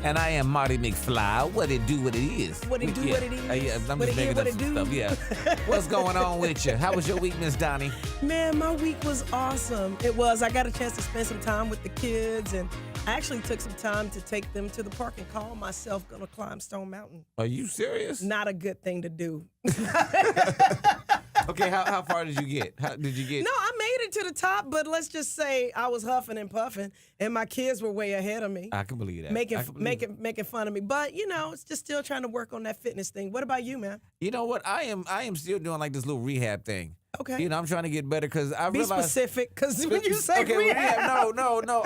And I am Marty McFly. What it do, what it is. What it do, what it is. Yeah, I'm What just it making is, what up it some do. stuff. Yeah. What's going on with you? How was your week, Miss Donnie? Man, my week was awesome. It was. I got a chance to spend some time with the kids, and I actually took some time to take them to the park and call myself gonna climb Stone Mountain. Are you serious? Not a good thing to do. Okay, how far did you get? How did you get? No, I made it to the top, but let's just say I was huffing and puffing, and my kids were way ahead of me. I can believe that. Making fun of me. But, you know, it's just still trying to work on that fitness thing. What about you, man? You know what? I am still doing like this little rehab thing. Okay. You know, I'm trying to get better because I Be realized. specific, because when you say okay, rehab. no.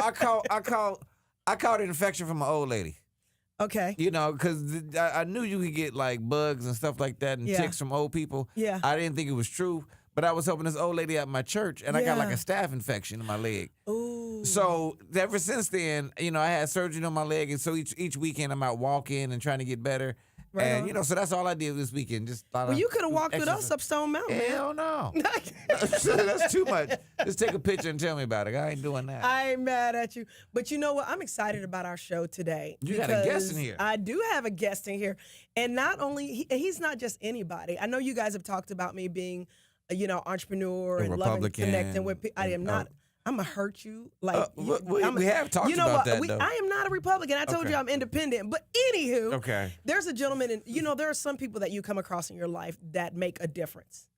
I caught an infection from my old lady. Okay. You know, because I knew you could get like bugs and stuff like that and Yeah. ticks from old people. Yeah. I didn't think it was true, but I was helping this old lady at my church, and I got like Yeah. a staph infection in my leg. Ooh. So ever since then, you know, I had surgery on my leg, and so each weekend I'm out walking and trying to get better. Right and on. you know, so that's all I did this weekend. Just Well, you could have walked with us up Stone Mountain, man. Hell no. That's too much. Just take a picture and tell me about it. I ain't doing that. I ain't mad at you. But you know what? I'm excited about our show today. You got a guest in because here. I do have a guest in here. And not only, he's not just anybody. I know you guys have talked about me being, you know, entrepreneur A and loving Republican. connecting with people. I am not. I'm going to hurt you. Like we have talked about that, though. I am not a Republican. I told you I'm independent. But anywho, Okay. there's a gentleman, and you know, there are some people that you come across in your life that make a difference,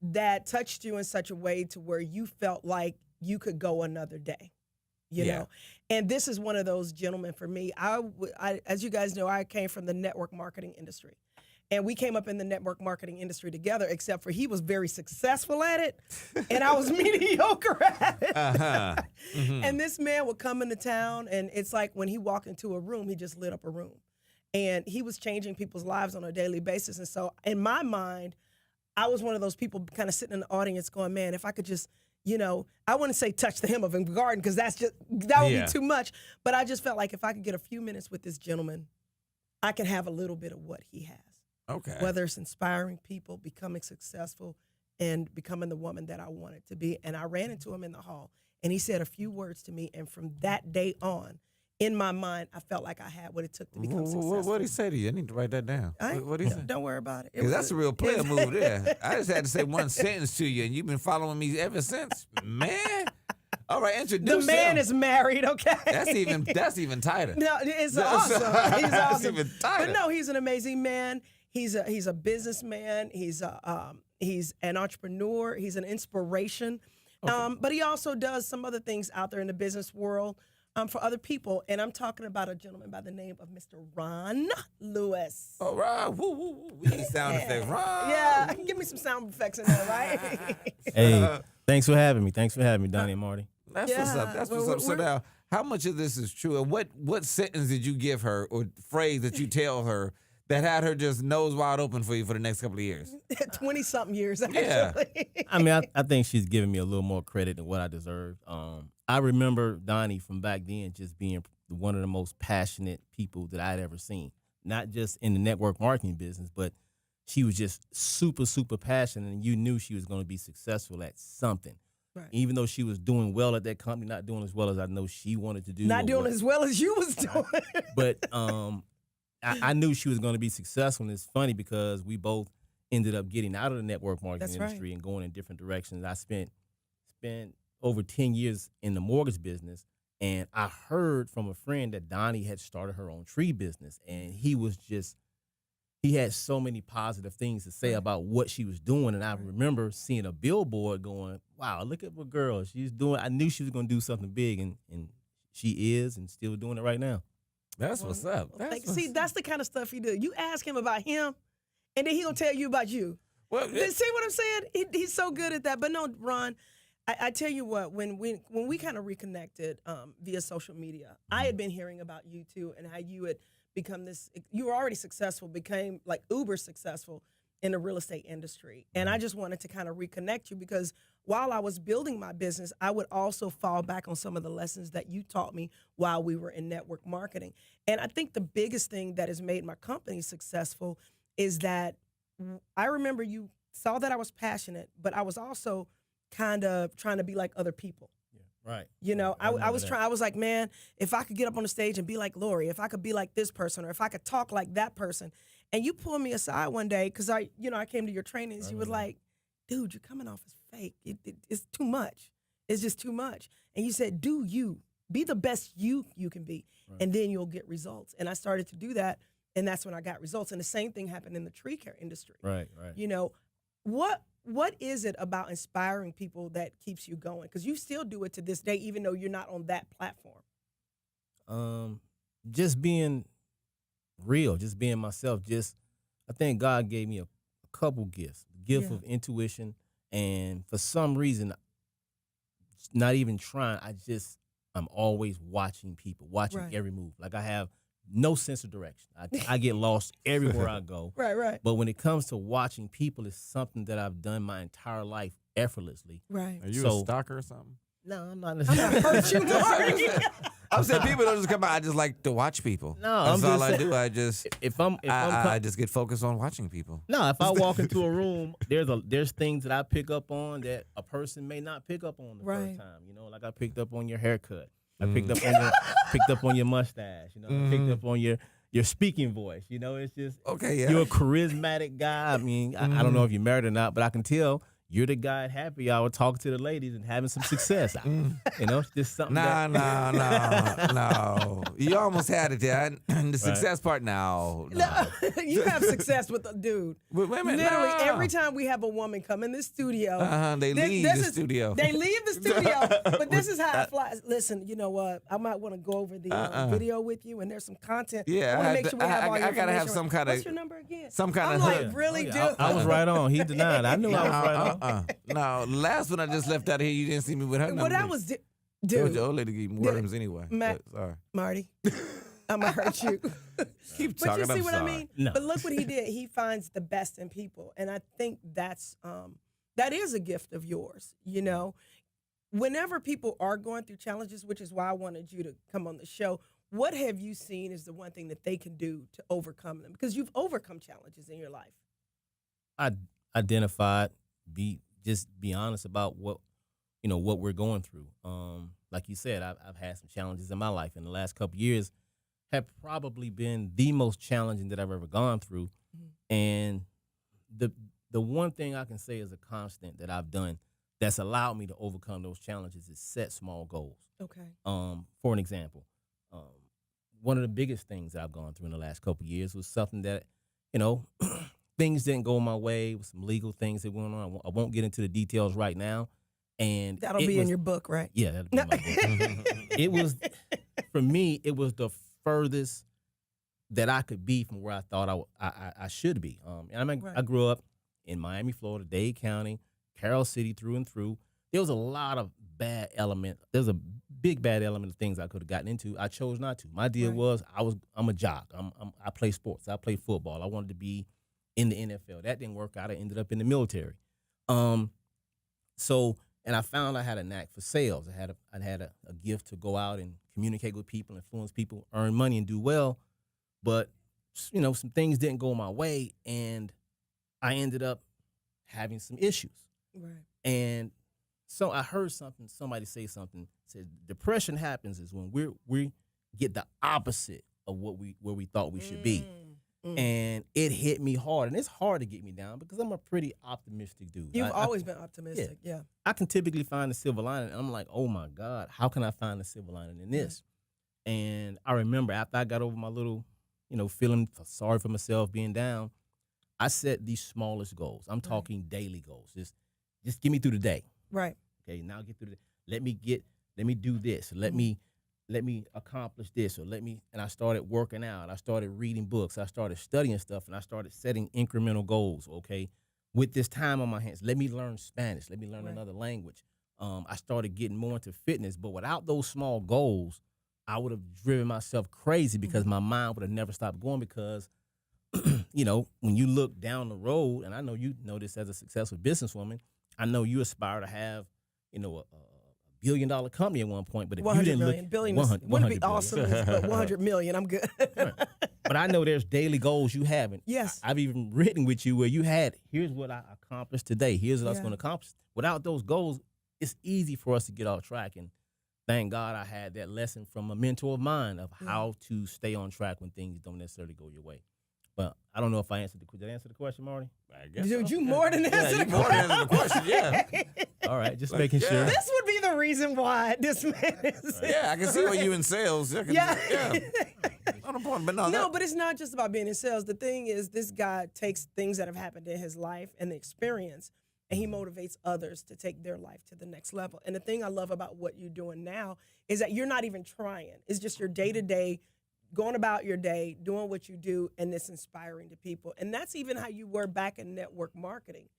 that touched you in such a way to where you felt like you could go another day, you Yeah. know? And this is one of those gentlemen for me. I, as you guys know, I came from the network marketing industry. And we came up in the network marketing industry together, except for he was very successful at it, and I was mediocre at it. And this man would come into town, and it's like when he walked into a room, he just lit up a room. And he was changing people's lives on a daily basis. And so in my mind, I was one of those people kind of sitting in the audience going, man, if I could just, you know, I wouldn't say touch the hem of a garden because that would be too much. But I just felt like if I could get a few minutes with this gentleman, I can have a little bit of what he has. Okay. Whether it's inspiring people, becoming successful, and becoming the woman that I wanted to be. And I ran into him in the hall, and he said a few words to me. And from that day on, in my mind, I felt like I had what it took to become successful. What did he say to you? I need to write that down. What did he say? Don't worry about it. Because that's a real player move there. I just had to say one sentence to you, and you've been following me ever since. Man. All right, introduce The man him. is married, okay? That's even tighter. No, it's awesome. He's That's awesome. even tighter. But no, he's an amazing man. He's a businessman. He's an entrepreneur. He's an inspiration. Okay. But he also does some other things out there in the business world for other people. And I'm talking about a gentleman by the name of Mr. Ron Lewis. All right. Woo, woo, woo. We need sound effects. Ron. Yeah, give me some sound effects in there, right? Hey, thanks for having me. Thanks for having me, Donnie and Marty. That's what's up. That's what's up. So now, how much of this is true? And what sentence did you give her or phrase that you tell her that had her just nose wide open for you for the next couple of years? 20-something years, actually. Yeah. I mean, I think she's giving me a little more credit than what I deserved. I remember Donnie from back then just being one of the most passionate people that I'd ever seen, not just in the network marketing business, but she was just super, super passionate, and you knew she was going to be successul at something. Right. Even though she was doing well at that company, not doing as well as I know she wanted to do. Not doing as well as you was doing. But I knew she was going to be successful, and it's funny because we both ended up getting out of the network marketing industry and going in different directions. I spent over 10 years in the mortgage business, and I heard from a friend that Donnie had started her own tree business, and he had so many positive things to say about what she was doing, and I remember seeing a billboard going, wow, look at what girl she's doing. I knew she was going to do something big, and she is and still doing it right now. That's what's up. See, that's the kind of stuff he do. You ask him about him, and then he gonna tell you about you. Well, See what I'm saying? He's so good at that. But no, Ron, I tell you what, when we kind of reconnected via social media, I had been hearing about you too, and how you had become this. You were already successful, became like uber successful in the real estate industry, and I just wanted to kind of reconnect you because while I was building my business, I would also fall back on some of the lessons that you taught me while we were in network marketing. And I think the biggest thing that has made my company successful is that I remember you saw that I was passionate, but I was also kind of trying to be like other people. Right. You know, I I was that. trying. I was like, man, if I could get up on the stage and be like Lori, if I could be like this person, or if I could talk like that person, and you pulled me aside one day because I came to your trainings. You was like, dude, you're coming off as fake. It's too much. It's just too much. And you said, do you be the best you can be, and then you'll get results. And I started to do that, and that's when I got results. And the same thing happened in the tree care industry. Right. You know, what is it about inspiring people that keeps you going? Because you still do it to this day, even though you're not on that platform. Just being real, just being myself. I think God gave me a couple gifts. The gift of intuition, and for some reason, not even trying, I'm always watching people, watching every move. Like I have no sense of direction. I get lost everywhere I go. Right. But when it comes to watching people, it's something that I've done my entire life effortlessly. Right. Are you a stalker or something? No, I'm not I'm necessarily. gonna hurt you, Lori. I'm saying people don't just come out. I just like to watch people. No, that's I'm all just I saying, do. I just I just get focused on watching people. No, if I walk into a room, there's things that I pick up on that a person may not pick up on the first time. You know, like I picked up on your haircut. I picked up on your mustache. You know, I picked up on your speaking voice. You know, it's just you're a charismatic guy. I mean, I don't know if you're married or not, but I can tell you're the guy at happy hour talking to the ladies and having some success. You know, it's just something. No. You almost had it there. The success part, no. You have success with a dude. With women, literally every time we have a woman come in the studio, they leave the studio. They leave the studio, but this is how it flies. Listen, you know what? I might want to go over the video with you, and there's some content. Yeah, I want to make sure we have all your I gotta have information. some kind of. What's your number again? Some kind I'm of. like, really, dude? I was right on. He denied. I knew I was right on. No, last one I just left out of here, you didn't see me with her number. Well, that was That dude. was the old lady gave me worms anyway. Sorry, Marty. I'm gonna hurt you. Keep But talking. you see I'm what sorry. I mean? No. But look what he did. He finds the best in people, and I think that is a gift of yours. You know, whenever people are going through challenges, which is why I wanted you to come on the show. What have you seen is the one thing that they can do to overcome them? Because you've overcome challenges in your life. I identified, be honest about what we're going through. Like you said, I've had some challenges in my life, and the last couple of years have probably been the most challenging that I've ever gone through. Mm-hmm. And the one thing I can say is a constant that I've done that's allowed me to overcome those challenges is set small goals. Okay. For an example, one of the biggest things that I've gone through in the last couple of years was something that, things didn't go my way with some legal things that went on. I won't get into the details right now. And that'll be in your book, right? Yeah, that'll be in my book. It was, for me, it was the furthest that I could be from where I thought I should be. I grew up in Miami, Florida, Dade County, Carroll City through and through. There was a lot of bad element. There's a big bad element of things I could have gotten into. I chose not to. My deal was I'm a jock. I play sports. I play football. I wanted to be in the NFL. That didn't work out. I ended up in the military. And I found I had a knack for sales. I had a gift to go out and communicate with people, influence people, earn money, and do well. But some things didn't go my way, and I ended up having some issues. Right. And so I heard somebody say something, said depression happens is when we get the opposite of where we thought we should be. And it hit me hard, and it's hard to get me down because I'm a pretty optimistic dude. You've always been optimistic, yeah. I can typically find a silver lining, and I'm like, oh my God, how can I find a silver lining in this? And I remember after I got over my little, feeling sorry for myself, being down, I set these smallest goals. I'm talking daily goals. Just get me through the day. Right. Okay, now get through the day. Let me do this. Let me accomplish this, and I started working out. I started reading books. I started studying stuff, and I started setting incremental goals, okay? With this time on my hands, let me learn Spanish. Let me learn another language. I started getting more into fitness, but without those small goals, I would have driven myself crazy because my mind would have never stopped going because, when you look down the road, and I know you know this as a successful businesswoman, I know you aspire to have, a $1 billion company at one point, but if you didn't look, billion would be awesome, but 100 million, I'm good. Right. But I know there's daily goals you have. And yes. I've even written with you where you had, here's what I accomplished today. Here's what I was going to accomplish. Without those goals, it's easy for us to get off track. And thank God I had that lesson from a mentor of mine of how to stay on track when things don't necessarily go your way. But I don't know if I answered the question. Did I answer the question, Marty? I guess Dude, so. you more than answered the more than question. answered the question. Yeah. All right, just making sure. This would be the reason why this man is. Yeah, I can see why you in sales. Yeah. Not a point, but no. But it's not just about being in sales. The thing is, this guy takes things that have happened in his life and the experience, and he motivates others to take their life to the next level. And the thing I love about what you're doing now is that you're not even trying. It's just your day-to-day, going about your day, doing what you do, and it's inspiring to people. And that's even how you were back in network marketing.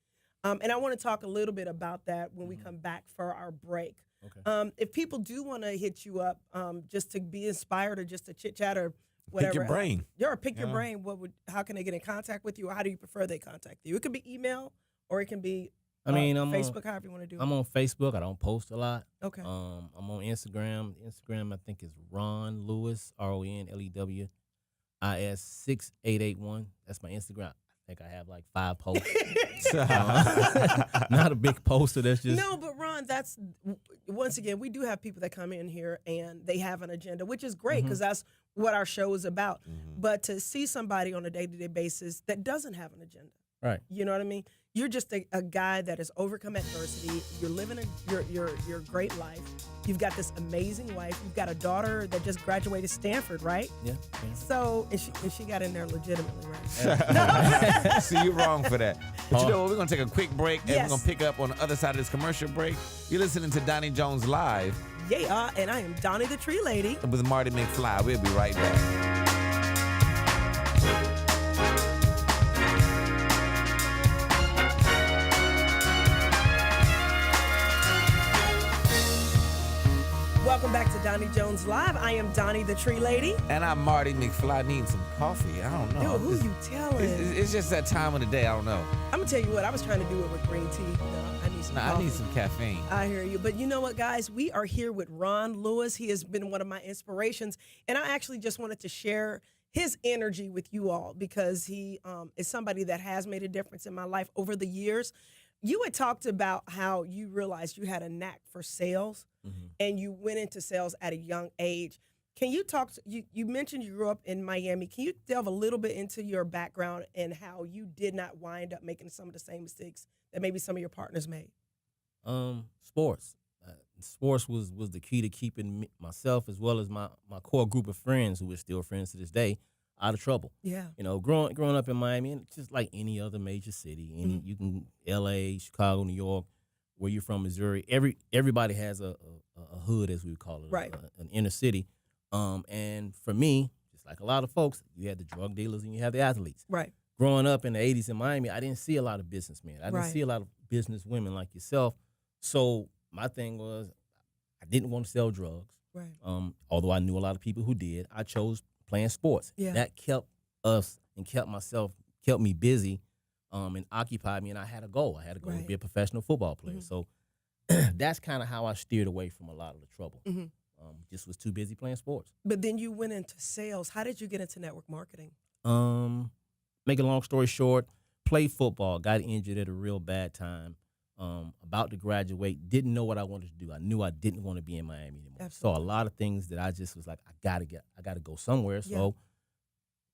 And I want to talk a little bit about that when we come back for our break. Okay. If people do want to hit you up just to be inspired or just to chit-chat or whatever. Pick your brain. Pick your brain. How can they get in contact with you, or how do you prefer they contact you? It could be email, or it can be I'm Facebook, however you want to do it. I'm on Facebook. I don't post a lot. Okay. I'm on Instagram. Instagram, I think, is Ron Lewis, RONLEWIS 6881. That's my Instagram. I think I have like 5 posts. Not a big poster. That's just no, but Ron, that's once again, we do have people that come in here and they have an agenda, which is great because that's what our show is about. But to see somebody on a day-to-day basis that doesn't have an agenda, right? You know what I mean? You're just a guy that has overcome adversity. You're living your great life. You've got this amazing wife. You've got a daughter that just graduated Stanford, right? Yeah. So, and she got in there legitimately, right? See, you're wrong for that. But you know what? We're going to take a quick break, and Yes. we're going to pick up on the other side of this commercial break. You're listening to Doni Jones Live Yeah, and I am Donnie the Tree Lady. with Marty McFly. We'll be right back. Welcome back to Doni Jones Live. I am Donnie the Tree Lady. And I'm Marty McFly. I need some coffee. I don't know. Dude, who you telling? It's just that time of the day. I don't know. I'm gonna tell you what, I was trying to do it with green tea. No, I need some coffee. I need some caffeine. I hear you. But you know what, guys? We are here with Ron Lewis. He has been one of my inspirations. And I actually just wanted to share his energy with you all because he is somebody that has made a difference in my life over the years. You had talked about how you realized you had a knack for sales and you went into sales at a young age. Can you talk to, you mentioned you grew up in Miami. Can you delve a little bit into your background and how you did not wind up making some of the same mistakes that maybe some of your partners made? Sports. Sports was the key to keeping myself as well as my core group of friends, who are still friends to this day, out of trouble. Yeah. You know, growing up in Miami, and just like any other major city, you can L.A., Chicago, New York, where you're from, Missouri. Everybody has a hood, as we would call it, Right. An inner city. And for me, just like a lot of folks, you had the drug dealers and you have the athletes. Right. Growing up in the 80s in Miami, I didn't see a lot of businessmen. I didn't Right. see a lot of business women like yourself. So my thing was, I didn't want to sell drugs. Right. Although I knew a lot of people who did. I chose playing sports. Yeah. That kept us and kept me busy, and occupied me. And I had a goal. I had a goal to be a professional football player. So that's kind of how I steered away from a lot of the trouble. Just was too busy playing sports. But then you went into sales. How did you get into network marketing? Make a long story short, played football, got injured at a real bad time. About to graduate, didn't know what I wanted to do. I knew I didn't want to be in Miami anymore. Absolutely. So a lot of things that I just was like, I gotta go somewhere. So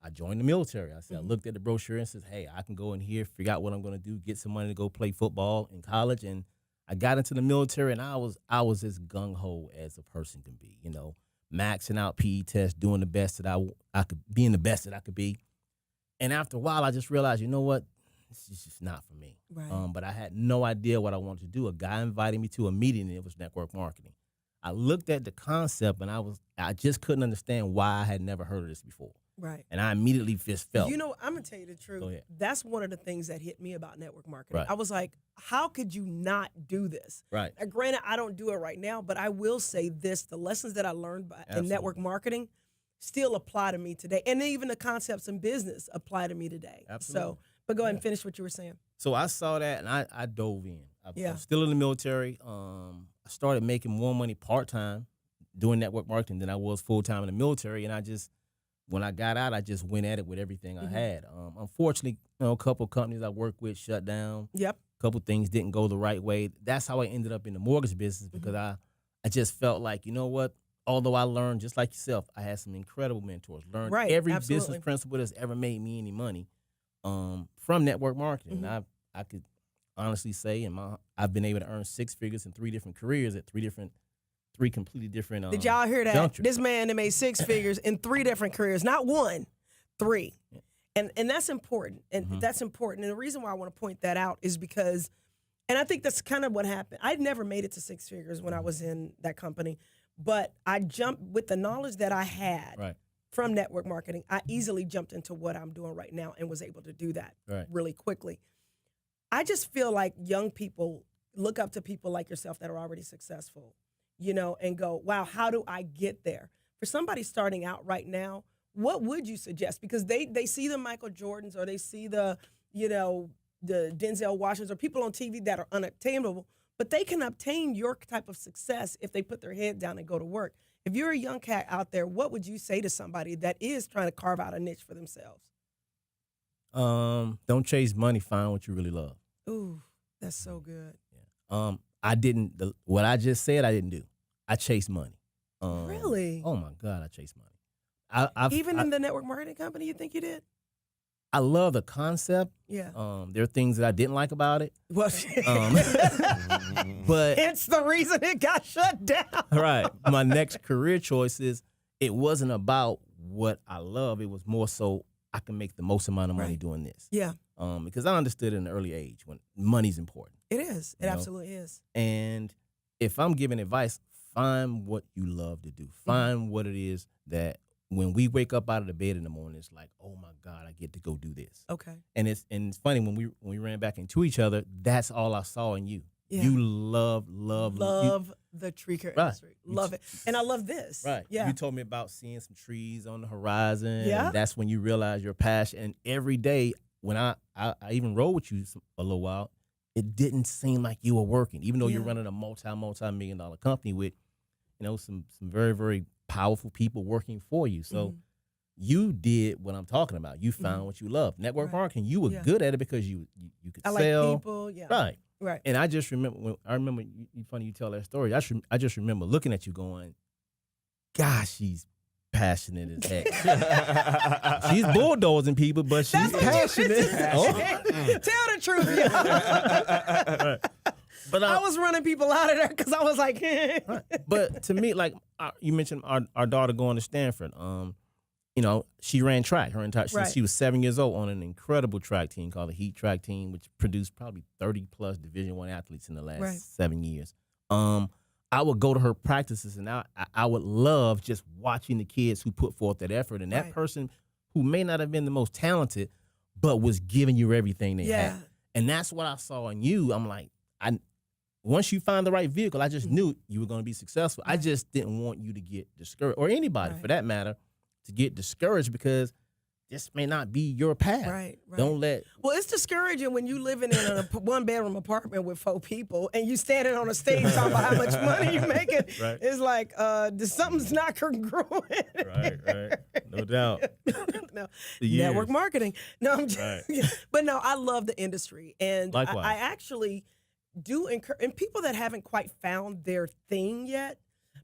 I joined the military. I said, I looked at the brochure and said, hey, I can go in here, figure out what I'm gonna do, get some money to go play football in college. And I got into the military, and I was as gung ho as a person can be. You know, maxing out PE tests, doing the best that I could, being the best that I could be. And after a while, I just realized, you know what? This is just not for me. Right. But I had no idea what I wanted to do. A guy invited me to a meeting, and it was network marketing. I looked at the concept, and I just couldn't understand why I had never heard of this before. Right. And I immediately just felt. You know, I'm going to tell you the truth. Go ahead. That's one of the things that hit me about network marketing. Right. I was like, how could you not do this? Right. Now, granted, I don't do it right now, but I will say this. The lessons that I learned in network marketing still apply to me today. And even the concepts in business apply to me today. Absolutely. So, but go ahead and finish what you were saying. So I saw that, and I dove in. I was still in the military. I started making more money part-time doing network marketing than I was full-time in the military. And when I got out, I just went at it with everything I had. Unfortunately, a couple companies I worked with shut down. Yep. A couple things didn't go the right way. That's how I ended up in the mortgage business because I I just felt like, you know what? Although I learned, just like yourself, I had some incredible mentors. Learned every business principle that's ever made me any money from network marketing. And I could honestly say, I've been able to earn 6 figures in 3 different careers at 3 completely different. Did y'all hear that? junctures. This man that made 6 figures in 3 different careers, not 1, 3. Yeah. And that's important. And that's important. And the reason why I want to point that out is because, and I think that's kind of what happened. I never made it to 6 figures when I was in that company, but I jumped with the knowledge that I had from network marketing. I easily jumped into what I'm doing right now and was able to do that really quickly. I just feel like young people look up to people like yourself that are already successful, you know, and go, wow, how do I get there? For somebody starting out right now, what would you suggest? Because they see the Michael Jordans or they see the, you know, the Denzel Washingtons or people on TV that are unattainable, but they can obtain your type of success if they put their head down and go to work. If you're a young cat out there, what would you say to somebody that is trying to carve out a niche for themselves? Don't chase money. Find what you really love. Ooh, that's so good. Yeah. I didn't. What I just said, I didn't do. I chased money. Really? Oh my God, I chased money. Even in the network marketing company, you think you did? I love the concept. Yeah. There are things that I didn't like about it. Well, but it's the reason it got shut down. Right. My next career choice is it wasn't about what I love. It was more so I can make the most amount of money doing this. Yeah. Because I understood at an early age when money's important. It is. It absolutely is. And if I'm giving advice, find what you love to do. Find what it is that when we wake up out of the bed in the morning, it's like, oh my God, I get to go do this. Okay. And it's funny when we ran back into each other, that's all I saw in you. Yeah. You love the tree care industry. Love it. And I love this. Right. Yeah. You told me about seeing some trees on the horizon. Yeah. And that's when you realize your passion. And every day when I even rode with you a little while, it didn't seem like you were working, even though you're running a multi-million-dollar company with, you know, some very, very powerful people working for you. So you did what I'm talking about. You found what you love. Network marketing, you were good at it because you could sell. Like people, Right. And I just remember, funny you tell that story. I just remember looking at you going, gosh, she's passionate as heck. She's bulldozing people, but she's passionate. Tell the truth. Yeah. But I was running people out of there because I was like, But to me, like you mentioned our daughter going to Stanford. You know, she ran track her entire since she was 7 years old on an incredible track team called the Heat Track Team, which produced probably 30 plus Division I athletes in the last 7 years. I would go to her practices and I would love just watching the kids who put forth that effort and that person who may not have been the most talented, but was giving you everything they had. And that's what I saw in you. I'm like, once you find the right vehicle, I just knew you were going to be successful. I just didn't want you to get discouraged, or anybody for that matter, to get discouraged because this may not be your path. Right. Don't let. Well, it's discouraging when you living in a 1-bedroom apartment with 4 people and you standing on a stage talking about how much money you making. It's like, something's not congruent. Right. No doubt. No. Network marketing. No, I'm just, but no, I love the industry, and I actually do encourage, and people that haven't quite found their thing yet,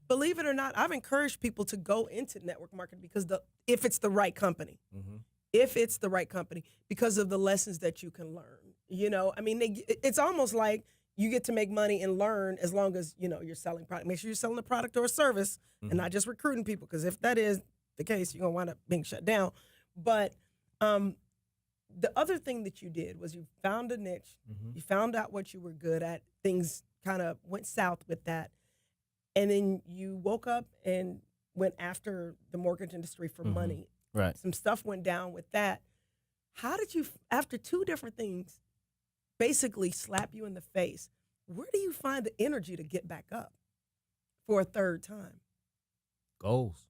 believe it or not, I've encouraged people to go into network marketing because if it's the right company, because of the lessons that you can learn. You know, I mean, it's almost like you get to make money and learn as long as, you know, you're selling product. Make sure you're selling a product or a service and not just recruiting people, because if that is the case, you're going to wind up being shut down. But the other thing that you did was you found a niche. You found out what you were good at. Things kind of went south with that. And then you woke up and went after the mortgage industry for money. Right. Some stuff went down with that. How did you, after 2 different things, basically slap you in the face, where do you find the energy to get back up for a 3rd time? Goals.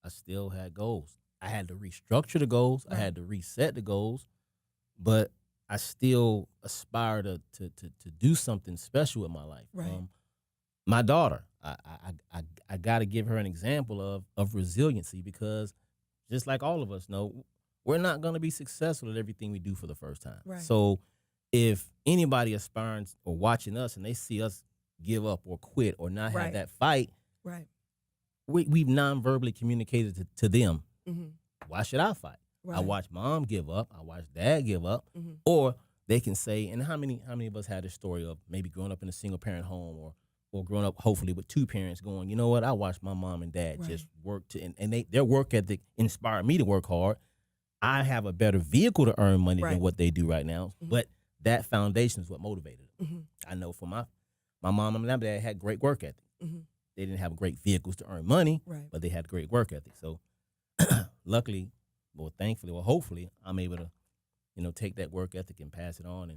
I still had goals. I had to restructure the goals. I had to reset the goals. But I still aspire to do something special with my life. Right. My daughter, I got to give her an example of resiliency, because just like all of us know, we're not going to be successful at everything we do for the first time. Right. So if anybody aspiring or watching us and they see us give up or quit or not have that fight, Right. We've non-verbally communicated to them. Mm-hmm. Why should I fight? Right. I watch mom give up. I watch dad give up. Mm-hmm. Or they can say, and how many of us had this story of maybe growing up in a single parent home or growing up hopefully with two parents going, you know what, I watched my mom and dad Right. just work and their work ethic inspired me to work hard. I have a better vehicle to earn money Right. than what they do right now. Mm-hmm. But that foundation is what motivated them. Mm-hmm. I know for my mom and my dad had great work ethic. Mm-hmm. They didn't have great vehicles to earn money, Right. but they had great work ethic. So luckily, thankfully, hopefully, I'm able to, take that work ethic and pass it on.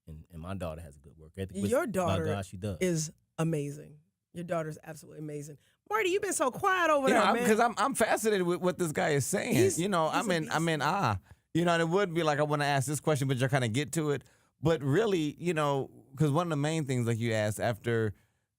And my daughter has a good work ethic. Which, Your daughter by God, she does. is amazing. Your daughter's absolutely amazing. Marty, you've been so quiet over there, man. Because I'm fascinated with what this guy is saying. He's I'm a in beast. and it would be like I want to ask this question, but you're kind of get to it. But really, because one of the main things, like you asked, after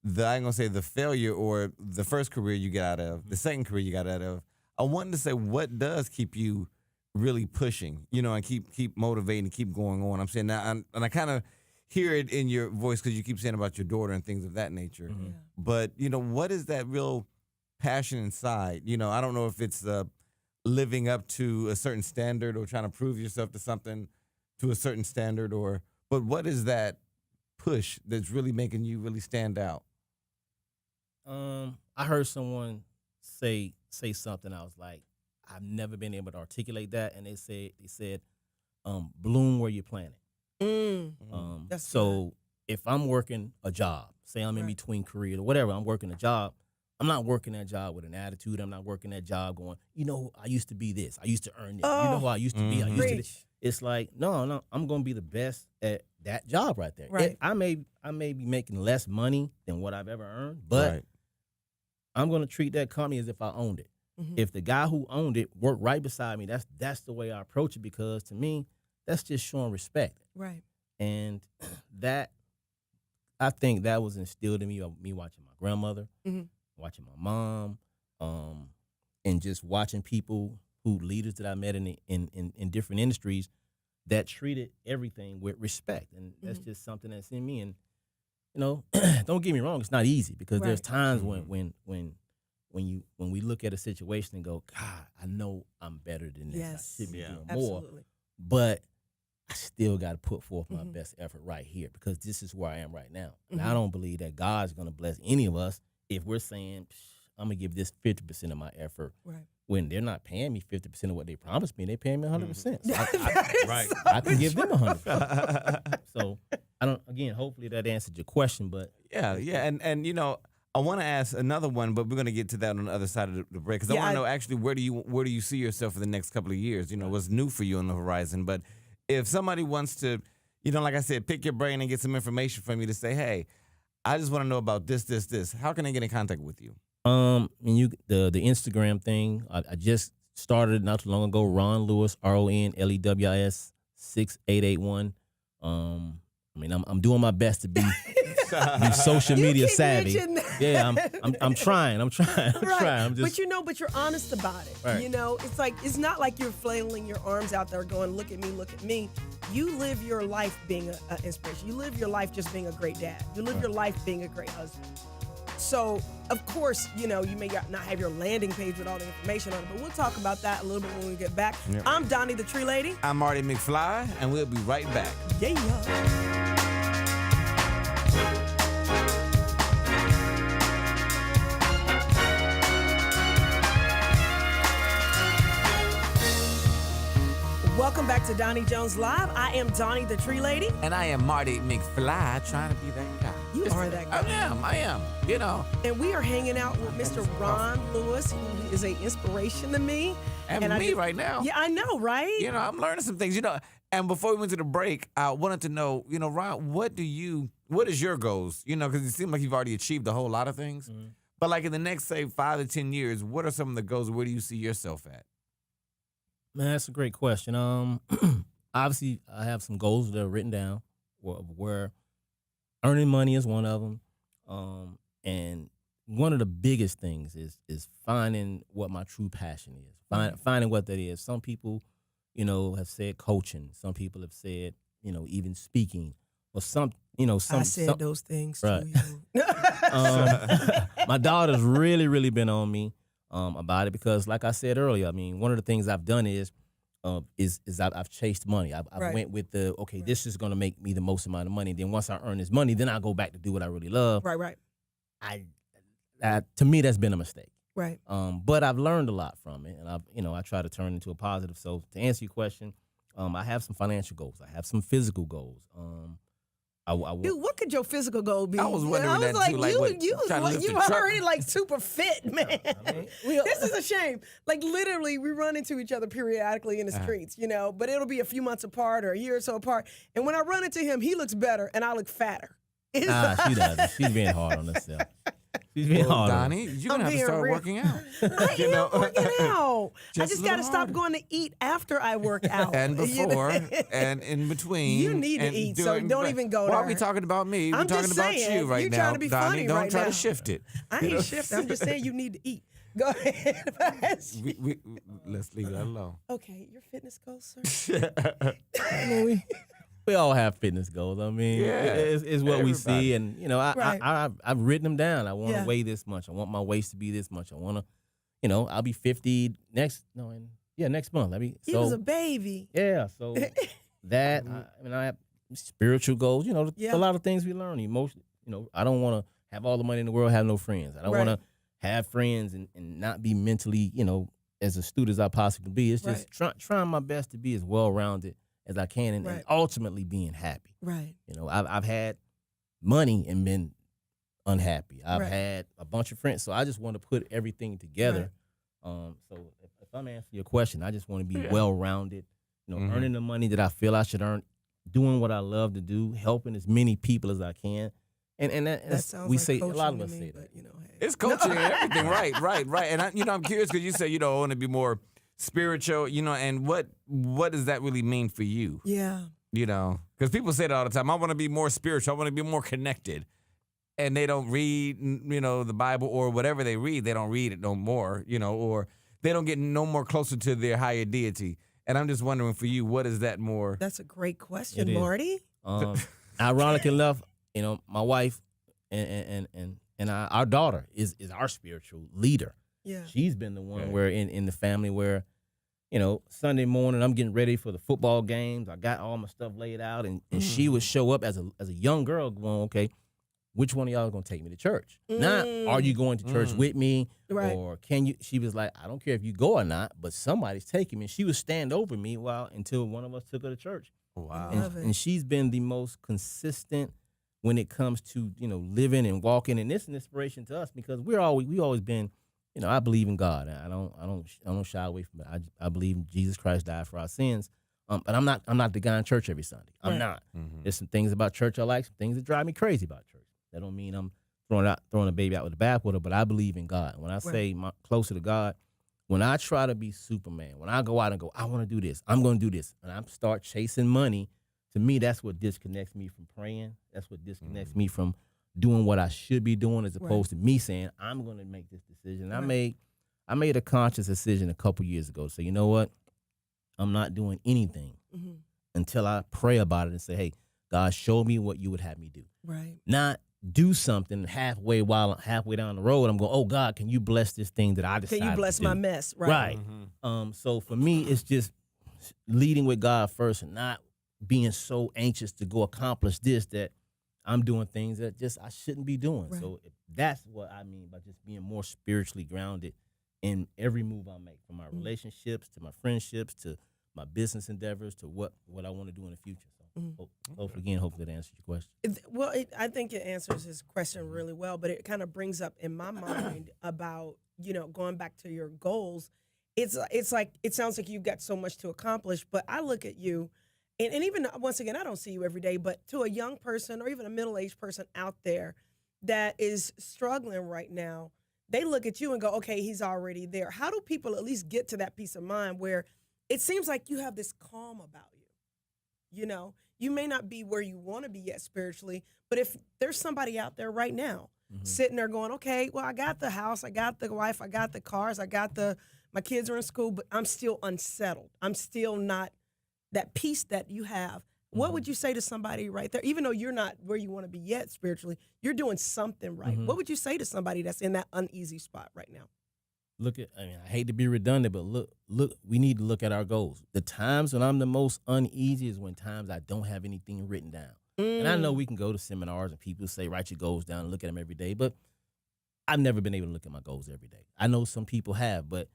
I ain't gonna say the failure or the first career you got out of, the second career you got out of, I wanted to say what does keep you really pushing, and keep motivating, keep going on. I'm saying now, and I kind of hear it in your voice because you keep saying about your daughter and things of that nature. Mm-hmm. Yeah. But what is that real passion inside? I don't know if it's living up to a certain standard or trying to prove yourself to something to a certain standard, but what is that push that's really making you really stand out? I heard someone say something. I was like, I've never been able to articulate that, and they said, bloom where you're planted. That's So if I'm working a job, say I'm in Right. between careers or whatever, I'm working a job. I'm not working that job with an attitude. I'm not working that job going, I used to be this. I used to earn this. Oh. Who I used to be. I used to. Preach. It's like, no, I'm going to be the best at that job right there. Right. I may be making less money than what I've ever earned, but Right. I'm going to treat that company as if I owned it. Mhm. If the guy who owned it worked right beside me, that's the way I approach it, because to me, that's just showing respect. Right. And that, I think that was instilled in me watching my grandmother, Mhm. watching my mom, and just watching people leaders that I met in different industries that treated everything with respect. And that's Mhm. just something that's in me. And, don't get me wrong, it's not easy, because there's Right. times when we look at a situation and go, God, I know I'm better than this. Yes. I should be Yeah. doing more. Absolutely. But I still got to put forth my Mhm. best effort right here, because this is where I am right now. Mhm. And I don't believe that God's going to bless any of us if we're saying, I'm going to give this 50% of my effort, Right. when they're not paying me 50% of what they promised me. They're paying me 100%. So Right. I can give them 100%. So hopefully that answered your question, but Yeah. And I want to ask another one, but we're going to get to that on the other side of the break, because I Yeah, want to know actually where do you see yourself for the next couple of years? What's new for you on the horizon? But if somebody wants to, like I said, pick your brain and get some information from you to say, hey, I just want to know about this, how can they get in contact with you? and the Instagram thing, I just started not too long ago. Ron Lewis, RONLEWIS 6881. I'm doing my best to be social You media keep savvy. mentioning that. Yeah, I'm trying. I'm Right. trying. But you're honest about it. Right. It's not like you're flailing your arms out there going, look at me, look at me. You live your life being an inspiration. You live your life just being a great dad. You live your life being a great husband. So, of course, you may not have your landing page with all the information on it, but we'll talk about that a little bit when we get back. Yep. I'm Donnie the Tree Lady. I'm Marty McFly, and we'll be right back. Yeah. Welcome back to Doni Jones Live. I am Donnie the Tree Lady. And I am Marty McFly, trying to be that guy. You are that guy. I am. And we are hanging out with Mr. Ron Lewis, who is an inspiration to me. And I me just- right now. Yeah, I know, right? I'm learning some things, And before we went to the break, I wanted to know, Ron, what is your goals? Because it seems like you've already achieved a whole lot of things. Mhm. But like in the next, say, 5 to 10 years, what are some of the goals? Where do you see yourself at? Man, that's a great question. Obviously, I have some goals that are written down where earning money is one of them. And one of the biggest things is finding what my true passion is, finding what that is. Some people, have said coaching. Some people have said, even speaking or I said those things to you. My daughter's really been on me about it because, like I said earlier, I mean, one of the things I've done is I've chased money. I've went with this is going to make me the most amount of money. Then once I earn this money, then I go back to do what I really love. Right. To me, that's been a mistake. Right. But I've learned a lot from it, and I try to turn it into a positive. So to answer your question, I have some financial goals. I have some physical goals. Dude, what could your physical goal be? I was wondering that like, too. Like, you already like super fit, man. This is a shame. Like literally, we run into each other periodically in the streets, but it'll be a few months apart or a year or so apart. And when I run into him, he looks better and I look fatter. She doesn't. She's being hard on herself. She's being hard. Donnie, you're gonna have to start working out. I am working out. I just got to stop going to eat after I work out. And before and in between. You need to eat, so don't even go there. Why are we talking about me? We're talking about you right now. You're trying to be Donnie, funny don't right try now. to shift it. I ain't shifting. I'm just saying you need to eat. Go ahead. Let's leave that alone. Okay, your fitness goals, sir? We all have fitness goals. I mean, it's what we see, and I've written them down. I want to weigh this much. I want my waist to be this much. I want to, I'll be 50 next month. He was a baby. Yeah, so that I have spiritual goals. A lot of things we learn. Emotion. I don't want to have all the money in the world, have no friends. I don't want to have friends and not be mentally, as astute as I possibly can be. It's just trying my best to be as well rounded as I can, and ultimately being happy. Right. I've had money and been unhappy. I've had a bunch of friends, so I just want to put everything together. So if I'm answering your question, I just want to be well-rounded, earning the money that I feel I should earn, doing what I love to do, helping as many people as I can. And that sounds we like say a lot of us say that. Hey. It's coaching and everything, right. And I'm curious because you said I want to be more spiritual, and what does that really mean for you? Yeah. Because people say that all the time. I want to be more spiritual. I want to be more connected. And they don't read, the Bible or whatever they read. They don't read it no more, or they don't get no more closer to their higher deity. And I'm just wondering for you, what is that more? That's a great question, Marty. Ironically enough, my wife and our daughter is our spiritual leader. Yeah. She's been the one where in the family where, Sunday morning I'm getting ready for the football games. I got all my stuff laid out, and she would show up as a young girl going, okay, which one of y'all is going to take me to church? Not, are you going to church with me? Right. Or can you? She was like, I don't care if you go or not, but somebody's taking me. And she would stand over me until one of us took her to church. Wow. And she's been the most consistent when it comes to, living and walking. And it's an inspiration to us because we always been, I believe in God. I don't shy away from it. I believe Jesus Christ died for our sins. But I'm not the guy in church every Sunday. I'm not. There's some things about church I like, some things that drive me crazy about church. That don't mean I'm throwing a baby out with the bathwater, but I believe in God. When I say closer to God, when I try to be Superman, when I go out and go, I want to do this, I'm going to do this, and I start chasing money, to me, that's what disconnects me from praying. That's what disconnects me from doing what I should be doing, as opposed to me saying, I'm going to make this decision. I made a conscious decision a couple years ago. So you know what? I'm not doing anything until I pray about it and say, hey, God, show me what you would have me do. Right. Not do something halfway down the road. I'm going, oh, God, can you bless this thing that I decided to do? Can you bless my mess? Right. So for me, it's just leading with God first and not being so anxious to go accomplish this that I'm doing things that just I shouldn't be doing. Right. So that's what I mean by just being more spiritually grounded in every move I make, from my relationships to my friendships to my business endeavors to what I want to do in the future. So hopefully that answers your question. Well, I think it answers his question really well, but it kind of brings up in my mind about, going back to your goals. It's like, it sounds like you've got so much to accomplish, but I look at you, and even, once again, I don't see you every day, but to a young person or even a middle-aged person out there that is struggling right now, they look at you and go, okay, he's already there. How do people at least get to that peace of mind where it seems like you have this calm about you? You may not be where you want to be yet spiritually, but if there's somebody out there right now sitting there going, okay, well, I got the house, I got the wife, I got the cars, my kids are in school, but I'm still unsettled. I'm still not that peace that you have. What would you say to somebody right there? Even though you're not where you want to be yet spiritually, you're doing something right. What would you say to somebody that's in that uneasy spot right now? I hate to be redundant, but look, we need to look at our goals. The times when I'm the most uneasy is when times I don't have anything written down. And I know we can go to seminars and people say, write your goals down and look at them every day, but I've never been able to look at my goals every day. I know some people have, but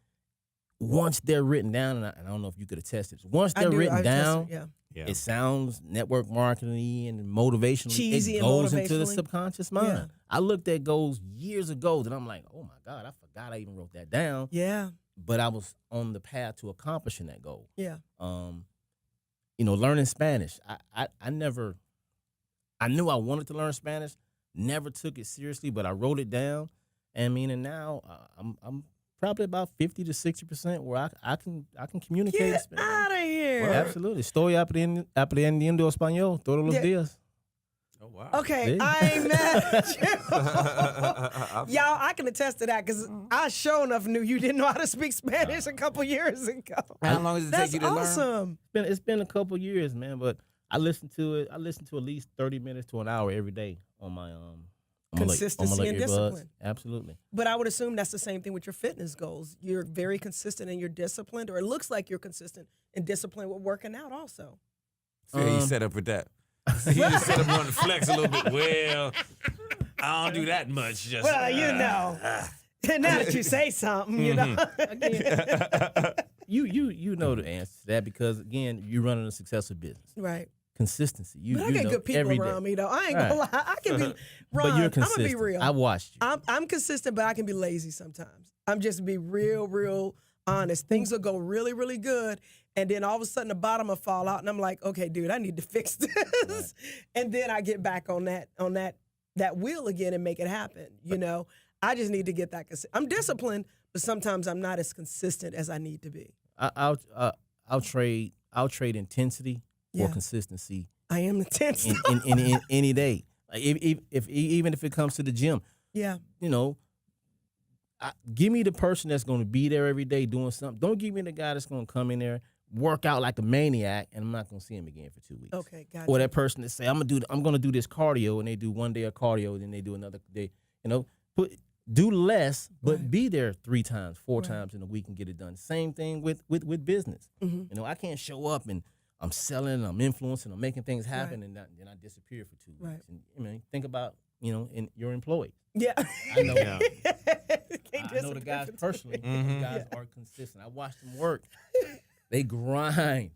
once they're written down, and I don't know if you could attest to this, once they're written down, it sounds network marketing and motivationally. Cheesy it goes and into the motivationally. subconscious mind. Yeah. I looked at goals years ago, and I'm like, oh my God, I forgot I even wrote that down. Yeah. But I was on the path to accomplishing that goal. Yeah. Learning Spanish. I knew I wanted to learn Spanish, never took it seriously, but I wrote it down. And now I'm probably about 50 to 60% where I can communicate. Get out of here. Well, absolutely. Estoy aprendiendo español todos los días. Oh, wow. Okay, I ain't mad at you. Y'all, I can attest to that because I sure enough knew you didn't know how to speak Spanish a couple years ago. How long does it That's take you to learn? awesome. It's been a couple years, man, but I listen to at least 30 minutes to an hour every day on my Consistency and earbuds. discipline. Absolutely. But I would assume that's the same thing with your fitness goals. You're very consistent and you're disciplined, or it looks like you're consistent and disciplined with working out also. So you set up with that. You just set up on the flex a little bit. Well, I don't do that much. Just Well, now that you say something, you know. Again, you know the answer to that because, again, you're running a successful business. Right. Consistency. But I get good people around me, though. I ain't gonna lie. I can be, Ron, but you're I'm consistent. gonna be real. I watched you. I'm consistent, but I can be lazy sometimes. I'm just be real honest. Things will go really, really good, and then all of a sudden the bottom will fall out, and I'm like, okay, dude, I need to fix this. Right. And then I get back on that wheel again and make it happen. You know, I just need to get that. I'm disciplined, but sometimes I'm not as consistent as I need to be. I'll trade intensity for consistency. I am intense in any day. Like even if it comes to the gym. Yeah. Give me the person that's going to be there every day doing something. Don't give me the guy that's going to come in there, work out like a maniac, and I'm not going to see him again for 2 weeks. Okay, gotcha. Or that person that say I'm going to do this cardio, and they do one day of cardio, then they do another day. Do less, but be there 3 times, 4 times in a week and get it done. Same thing with business. Mm-hmm. I can't show up and I'm selling, I'm influencing, I'm making things happen, and then I disappear for 2 weeks. And think about in your employees. Yeah, I know. I know the guys personally. The guys are consistent. I watch them work. They grind.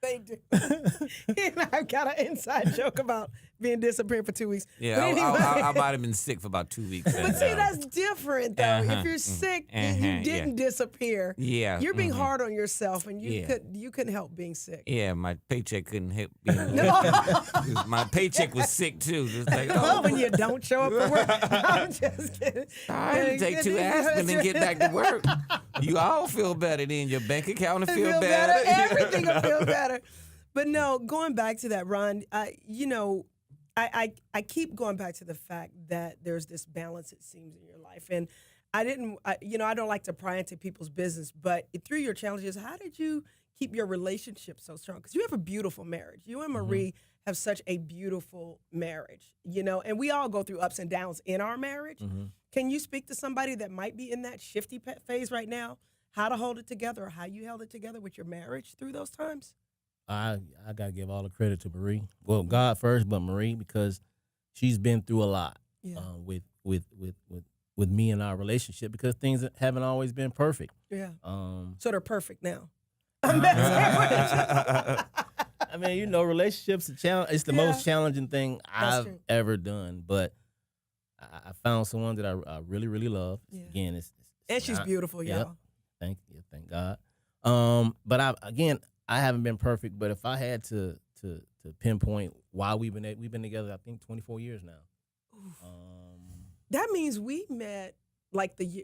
They do. And I've got an inside joke about being disappeared for 2 weeks. Yeah, anyway. I might have been sick for about 2 weeks. But see, that's different, though. If you're sick and you didn't disappear, you're being hard on yourself, and you couldn't help being sick. Yeah, my paycheck couldn't help being my paycheck was sick, too. Just like, when you don't show up for work. I'm just kidding. I had to take 2 aspirin and get back to work. You all feel better then. Your bank account will feel better. Everything will feel better. But no, going back to that, Ron, I keep going back to the fact that there's this balance, it seems, in your life. And I don't like to pry into people's business, but through your challenges, how did you keep your relationship so strong? Because you have a beautiful marriage. You and Marie have such a beautiful marriage, and we all go through ups and downs in our marriage. Can you speak to somebody that might be in that shifty phase right now, how to hold it together or how you held it together with your marriage through those times? I got to give all the credit to Marie. Well, God first, but Marie, because she's been through a lot with me and our relationship, because things haven't always been perfect. Yeah. So they're perfect now. I mean, relationships it's the most challenging thing I've ever done. But I found someone that I really, really love. Yeah. Again, and she's beautiful, y'all. Thank God. But I haven't been perfect. But if I had to pinpoint why we've been together, I think 24 years now. That means we met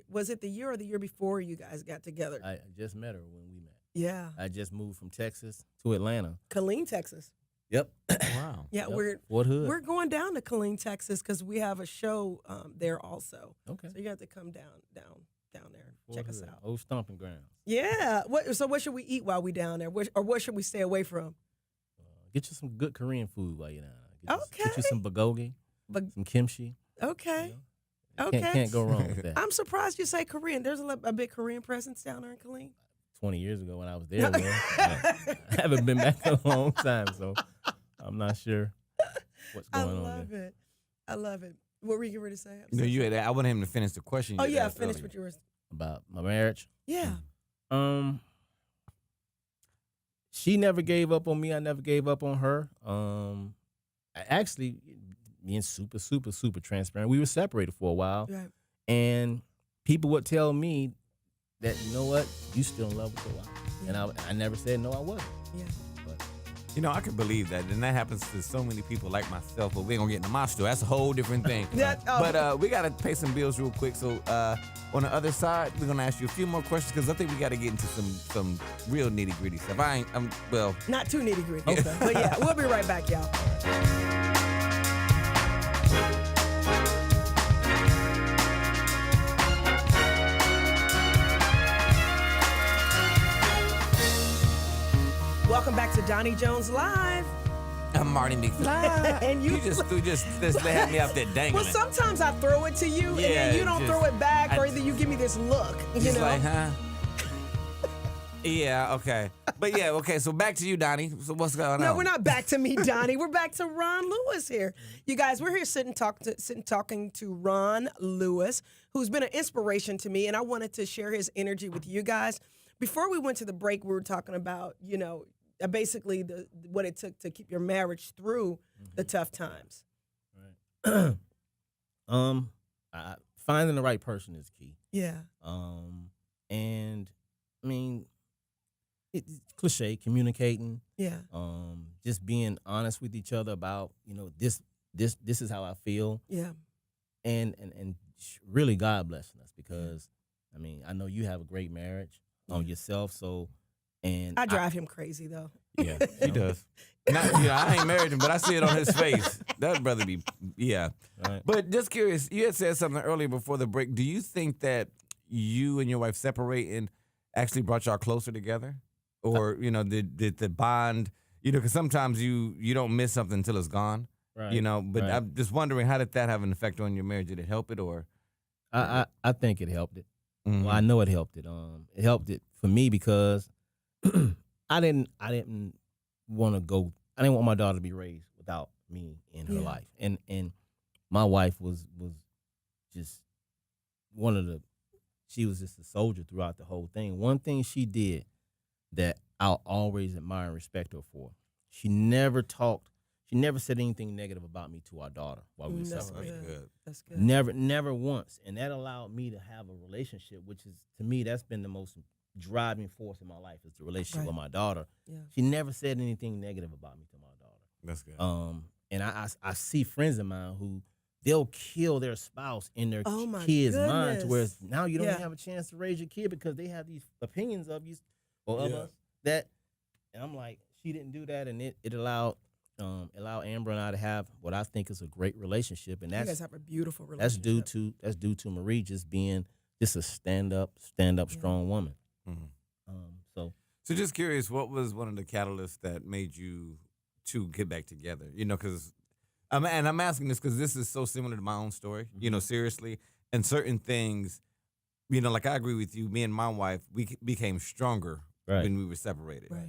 was it the year or the year before you guys got together? I just met her when we met. Yeah. I just moved from Texas to Atlanta. Killeen, Texas. Yep. Wow. Yeah, yep. We're going down to Killeen, Texas, because we have a show there also. Okay. So you have to come down there and check us out. Old stomping grounds. Yeah. So what should we eat while we down there? Or what should we stay away from? Get you some good Korean food while you're down there. Okay. Get you some bulgogi, some kimchi. Okay. You know? Okay. Can't go wrong with that. I'm surprised you say Korean. There's a big Korean presence down there in Killeen. 20 years ago when I was there, man. I haven't been back in a long time, so I'm not sure what's going on. I love it. What were you ready to say? No, I wanted him to finish the question. Oh yeah, finish what you were. About my marriage. Yeah. She never gave up on me. I never gave up on her. Actually, being super, super, super transparent, we were separated for a while, Right. and people would tell me that, you know what, you still in love with your wife, and I never said no, I wasn't. Yeah. But I can believe that, and that happens to so many people like myself. But we ain't gonna get into my story. That's a whole different thing. But we gotta pay some bills real quick. So on the other side, we're gonna ask you a few more questions because I think we gotta get into some real nitty gritty stuff. Not too nitty gritty. Okay. But yeah, we'll be right back, y'all. Welcome back to Doni Jones Live. I'm Marty McFly. And you just had me out there dangling. Well, sometimes I throw it to you, and then you don't throw it back, or either you give me this look. You know? Like, huh? Yeah, okay. But yeah, okay, so back to you, Donnie. So what's going on? No, we're not back to me, Donnie. We're back to Ron Lewis here. You guys, we're here sitting talking to Ron Lewis, who's been an inspiration to me, and I wanted to share his energy with you guys. Before we went to the break, we were talking about, basically what it took to keep your marriage through the tough times. Right. Finding the right person is key. Yeah. And I mean, it's cliche, communicating. Yeah. Just being honest with each other about, this is how I feel. Yeah. And really God blessing us because, I mean, I know you have a great marriage on yourself, so. And I drive him crazy though. Yeah, he does. I ain't married him, but I see it on his face. That brother be, yeah. Right. But just curious, you had said something earlier before the break. Do you think that you and your wife separating actually brought y'all closer together? Or, did the bond, because sometimes you don't miss something until it's gone, right. But right. I'm just wondering, how did that have an effect on your marriage? Did it help it or? I think it helped it. Mm-hmm. Well, I know it helped it. It helped it for me because I didn't want to go. I didn't want my daughter to be raised without me in her life. And my wife was just she was just a soldier throughout the whole thing. One thing she did that I'll always admire and respect her for, she never said anything negative about me to our daughter while we were separated. That's good. Never once. And that allowed me to have a relationship, which is, to me, that's been the most driving force in my life, is the relationship with my daughter. Yeah. She never said anything negative about me to my daughter. That's good. And I see friends of mine who they'll kill their spouse in their kid's mind, to where now you don't even have a chance to raise your kid because they have these opinions of you or of us that, and I'm like, she didn't do that, and it allowed Amber and I to have what I think is a great relationship, and that's, you guys have a beautiful relationship. That's due to Marie just being just a stand up strong woman. Mm-hmm. So just curious, what was one of the catalysts that made you two get back together? Because I'm asking this because this is so similar to my own story. Mm-hmm. Seriously, and certain things, like I agree with you. Me and my wife, we became stronger when we were separated. Right.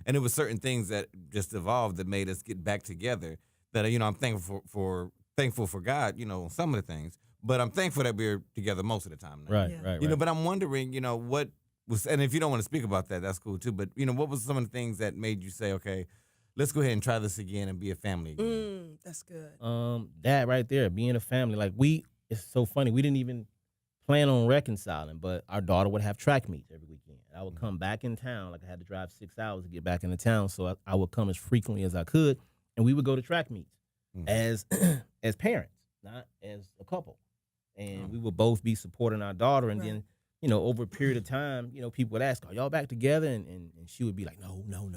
And it was certain things that just evolved that made us get back together. That I'm thankful for God. Some of the things, but I'm thankful that we're together most of the time now. Right. But I'm wondering, what was, and if you don't want to speak about that, that's cool too. But what was some of the things that made you say, okay, let's go ahead and try this again and be a family again? That's good. That right there, being a family, like it's so funny. We didn't even plan on reconciling, but our daughter would have track meets every weekend. I would come back in town, like I had to drive 6 hours to get back into town, so I would come as frequently as I could, and we would go to track meets as parents, not as a couple, and we would both be supporting our daughter, and then. Over a period of time, people would ask, are y'all back together? And she would be like, no. Like,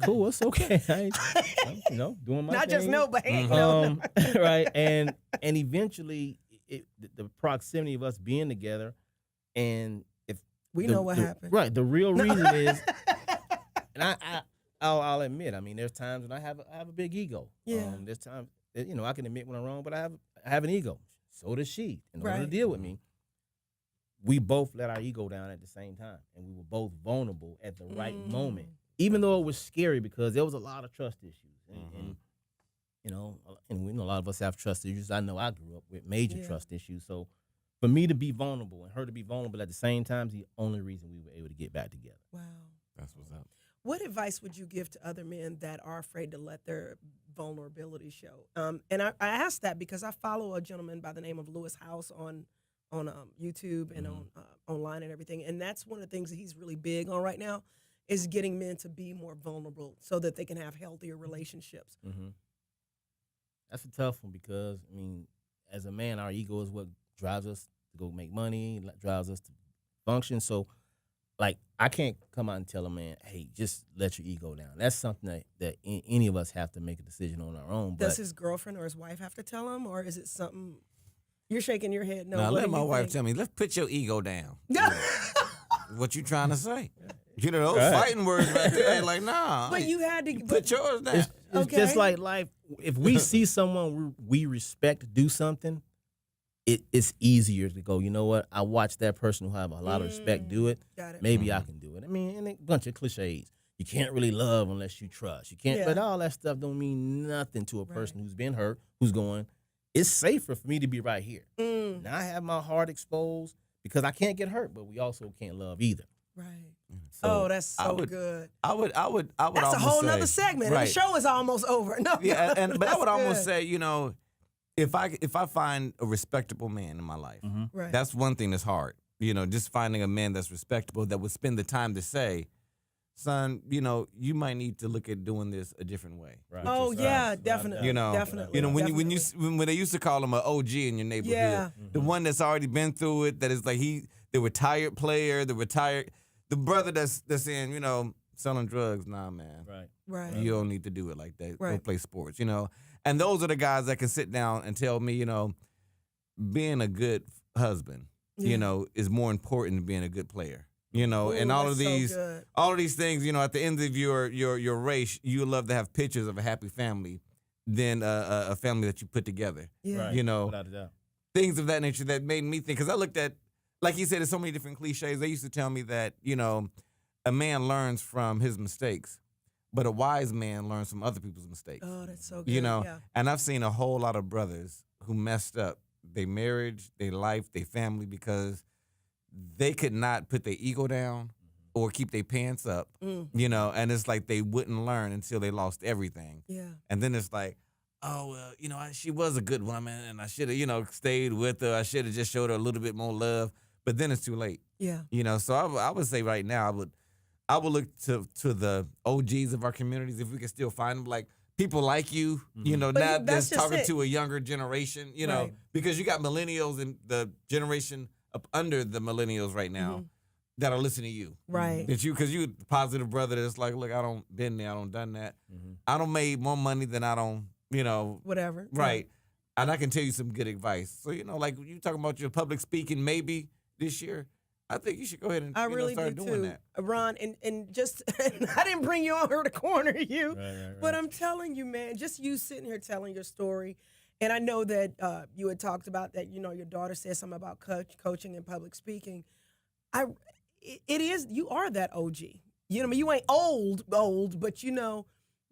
cool, it's okay. I'm, doing my Not thing. just no, but hey, right. And eventually, the proximity of us being together, and if we know what happened. Right. The real reason is, and I I'll admit. I mean, there's times when I have a big ego. Yeah. There's times that, I can admit when I'm wrong, but I have an ego. So does she. In order to Right. deal with me, we both let our ego down at the same time, and we were both vulnerable at the right moment, even though it was scary because there was a lot of trust issues, and a lot of us have trust issues. I know I grew up with major trust issues, so for me to be vulnerable and her to be vulnerable at the same time is the only reason we were able to get back together. Wow. That's what's up. What advice would you give to other men that are afraid to let their vulnerability show? And I asked that because I follow a gentleman by the name of Lewis House on YouTube and on online and everything. And that's one of the things that he's really big on right now is getting men to be more vulnerable so that they can have healthier relationships. Mm-hmm. That's a tough one because, I mean, as a man, our ego is what drives us to go make money, drives us to function. So, like, I can't come out and tell a man, hey, just let your ego down. That's something that any of us have to make a decision on our own. Does his girlfriend or his wife have to tell him, or is it something you're shaking your head? No, Now, what let do my you wife think? tell me, let's put your ego down. What you trying to say? Those Right. fighting words right there. Like, nah. But you had to put yours down. It's Okay. just like life. If we see someone we respect do something, it's easier to go, you know what? I watched that person who have a lot of respect do it. Got it. Maybe I can do it. I mean, and a bunch of cliches. You can't really love unless you trust. You can't, but all that stuff don't mean nothing to a person who's been hurt, who's going, it's safer for me to be right here. Now I have my heart exposed because I can't get hurt, but we also can't love either. Right. So that's so good. I would That's a almost whole say, nother segment. Right. And the show is almost over. No, Yeah, but I that's would almost good. say, if I find a respectable man in my life, Right. that's one thing that's hard. Just finding a man that's respectable that would spend the time to say, son, you might need to look at doing this a different way. Right. Oh Just yeah, right. definitely. Definitely. When they used to call him an OG in your neighborhood, Yeah. the one that's already been through it, that is like the retired player, the brother that's saying, selling drugs, nah, man. Right. You don't need to do it like that. Go Right. play sports, And those are the guys that can sit down and tell me, being a good husband, is more important than being a good player. And all that's of so these, good. all of these things, at the end of your race, you love to have pictures of a happy family than a family that you put together. Yeah. Right. Without a doubt. Things of that nature that made me think, because I looked at, like you said, there's so many different cliches. They used to tell me that, a man learns from his mistakes, but a wise man learns from other people's mistakes. Oh, that's so good. Yeah. And I've seen a whole lot of brothers who messed up their marriage, their life, their family because they could not put their ego down or keep their pants up, and it's like they wouldn't learn until they lost everything. Yeah. And then it's like, oh, well, she was a good woman and I should have, stayed with her. I should have just showed her a little bit more love, but then it's too late. Yeah. So I would say right now, I would look to the OGs of our communities if we can still find them, like people like you, not that's just just talking it. to a younger generation, Right. because you got millennials and the generation up under the millennials right now that are listening to you. Right. Because you a positive brother that's like, look, I don't been there, I don't done that. I don't made more money than I don't, Whatever. right. And I can tell you some good advice. So, like you talking about your public speaking maybe this year, I think you should go ahead and I really start do doing too, that. Ron. And just I didn't bring you on here to corner you, Right. but I'm telling you, man, just you sitting here telling your story, and I know that you had talked about that. Your daughter said something about coaching and public speaking. It is you are that OG. You ain't old, but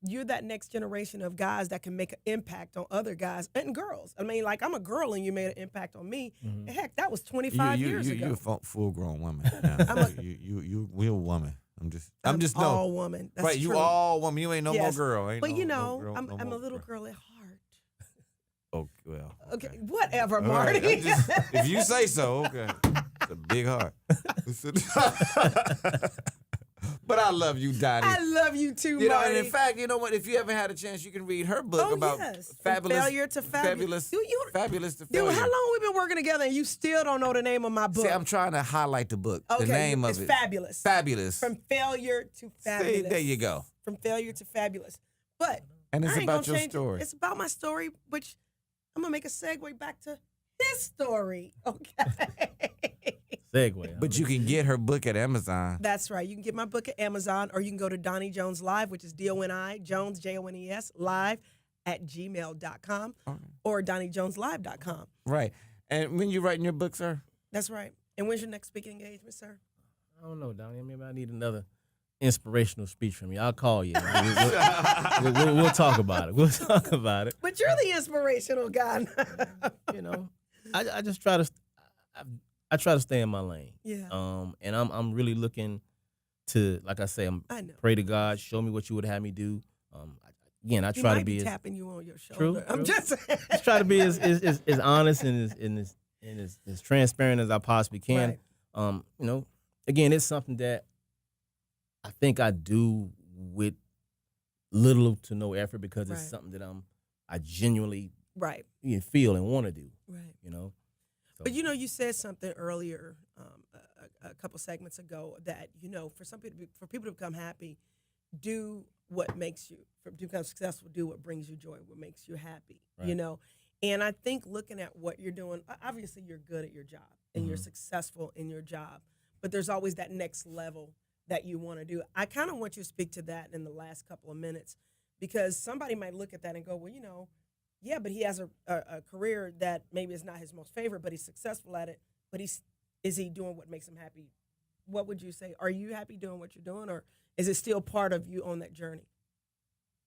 you're that next generation of guys that can make an impact on other guys and girls. I mean, like I'm a girl and you made an impact on me. Heck, that was 25 years ago. You're a full-grown woman. Now. You're a woman. I'm just all woman. That's right. You true. all woman. You ain't no Yes. more girl. Ain't But no girl, I'm no a more little girl. girl at heart. Oh well. Okay, whatever, All right, Marty. if you say so, okay. It's a big heart. But I love you, Doni. I love you too, And Marty. in fact, you know what? If you haven't had a chance, you can read her book about yes. fabulous, From failure to fabulous. fabulous to Dude, failure. how long we been working together and you still don't know the name of my book? See, I'm trying to highlight the book. Okay, The name it's of it. Fabulous. Fabulous. From failure to fabulous. See, there you go. From failure to fabulous. But And it's I ain't about gonna your change story. It's about my story, which I'm gonna make a segue back to his story. Okay. segue. But you can get her book at Amazon. That's right. You can get my book at Amazon, or you can go to Doni Jones Live, which is DONI Jones JONES live at gmail.com or DoniJonesLive.com. Right. And when you writing your book, sir? That's right. And when's your next speaking engagement, sir? I don't know, Donnie. Maybe I need another inspirational speech from you. I'll call you. We'll talk about it. We'll talk about it. But you're the inspirational guy. You know, I just try to. I try to stay in my lane. Yeah. And I'm really looking to, like I say, I know. pray to God, show me what you would have me do. Again, I try to be as tapping you on your shoulder. true. I'm just saying. Just try to be as honest and as transparent as I possibly can. Right. You know, again, it's something that I think I do with little to no effort because it's something that I genuinely feel and want to do. Right. You know. So. But you know, you said something earlier, a couple segments ago, that for people to become happy, do what makes you, to become successful, do what brings you joy, what makes you happy. Right. You know, and I think looking at what you're doing, obviously you're good at your job and you're successful in your job, but there's always that next level that you want to do. I kind of want you to speak to that in the last couple of minutes, because somebody might look at that and go, well, you know, yeah, but he has a career that maybe is not his most favorite, but he's successful at it. But is he doing what makes him happy? What would you say? Are you happy doing what you're doing, or is it still part of you on that journey?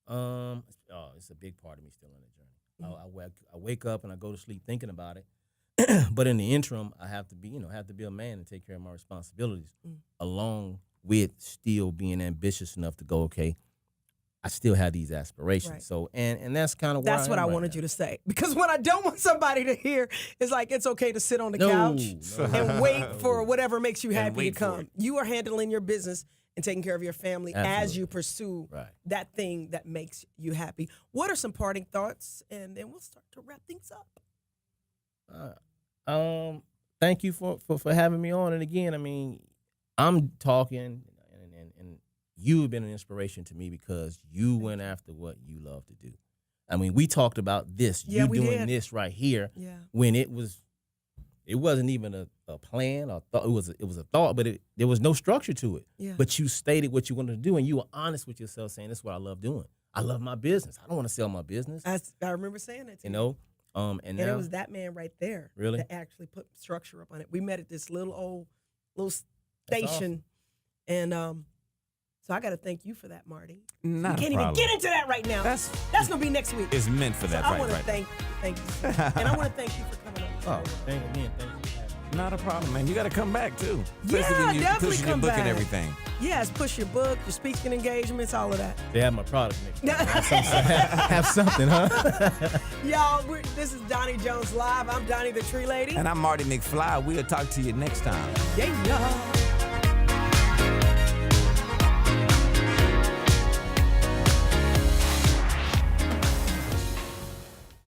It's a big part of me still on that journey. I wake up and I go to sleep thinking about it. But in the interim, I have to be a man and take care of my responsibilities, along with still being ambitious enough to go, okay, I still have these aspirations. Right. So, and that's kind of that's what I wanted you to say. Because what I don't want somebody to hear is like, it's okay to sit on the couch and wait for whatever makes you happy to come. You are handling your business and taking care of your family as you pursue that thing that makes you happy. What are some parting thoughts? And then we'll start to wrap things up. Thank you for having me on. And again, I mean, I'm talking and you've been an inspiration to me because you went after what you love to do. I mean, we talked about this, you doing this right here when it wasn't even a plan or thought. It was a thought, but there was no structure to it. Yeah. But you stated what you wanted to do, and you were honest with yourself, saying, "This is what I love doing. I love my business. I don't want to sell my business." I remember saying that to you. You know, and now, it was that man right there that actually put structure up on it. We met at this little station, awesome. And so I got to thank you for that, Marty. Not you can't even get into that right now. That's gonna be next week. It's meant for that. So I want to thank you, and I want to thank you for coming on. Thank you. Not a problem, man. You got to come back too. Especially when you definitely pushing come your book back. And everything. Yes, push your book, your speaking engagements, all of that. They have my product next time. Have something, huh? Y'all, this is Doni Jones Live. I'm Donnie the Tree Lady. And I'm Marty McFly. We'll talk to you next time. Yeah.